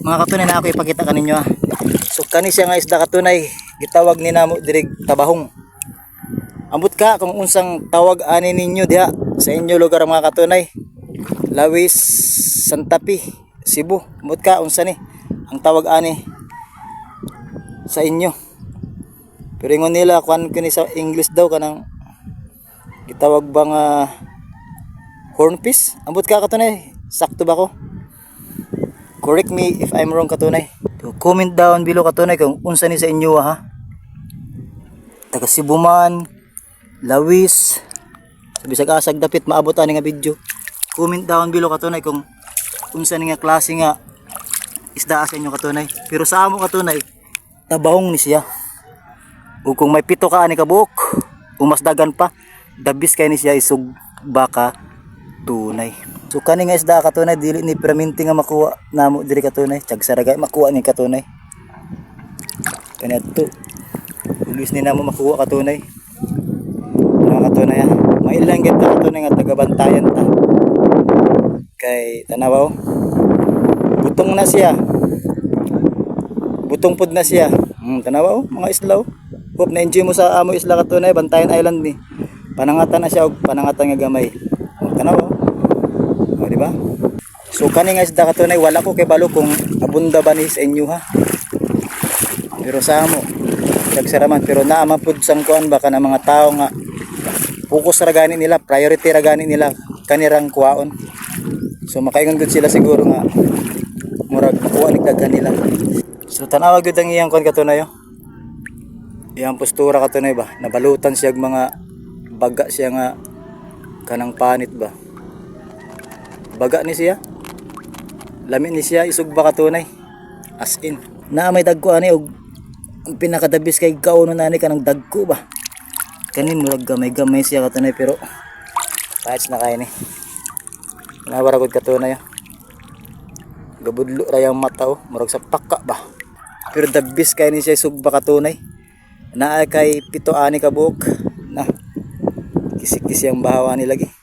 Mga katunay na ako ipakita kaninyo ha. So kani siya nga isda katunay, gitawag ni namo diri tabahong. Ambot ka kung unsang tawag ani ninyo diha sa inyo lugar mga katunay. Lawis, Santapi, Cebu. Ambot ka unsa ni ang tawag ani sa inyo. Pero ingon nila kuan kini sa English daw kanang gitawag bang hornfish. Ambot ka katunay, sakto ba ko? Correct me if I'm wrong katunay. So, comment down below katunay kung unsa ni sa inyo ha. Taga Cebu man, Lawis, bisag asag dapit maabot ani nga video. Comment down below katunay kung unsa ni nga klase nga isda sa inyo katunay. Pero sa amo katunay, tabahong ni siya. Ug kung may pito ka ani ka buok, kung mas dagan pa, dabis kay ni siya isug baka tunay. So kani nga isda katunay dili ni perminti nga makuha namo diri katunay, tag saragay makuha ni katunay. Kani adto. Luis ni namo makuha katunay. Mga katunay ha. Mailang gid katunay nga taga-bantayan ta. Kay tanaw butong na siya. Butong pud na siya. Tanaw mga isla. Hope na enjoy mo sa amo isla katunay, Bantayan Island ni. Panangatan na siya og panangatan nga gamay. Tanaw. Di ba? So kani nga isda katunay wala ko kay balo kung abunda ba ni sa inyo ha. Pero sa amo nagsaraman pero naa man pud sang kuan baka na mga tao nga focus ra gani nila, priority ra gani nila kanirang kuwaon. So makaingon gud sila siguro nga murag makuha ni daghan nila. So tanawa gud ang iyang kuan katunay oh. Iyang postura katunay ba, nabalutan siya og mga baga siya nga kanang panit ba. Baga ni siya. Lami ni siya isug ba katunay. As in. Na may dagko ani og ang pinakadabis kay kauno nani kanang dagko ba. Kanin murag gamay-gamay siya katunay pero pahits na kay ni. Nawara gud katunay. Gabudlo ra yang mata oh, murag sa paka ba. Pero dabis kay ni siya isug ba katunay. Naa kay pito ani ka buok na kisik-kisik ang bahawa ni lagi.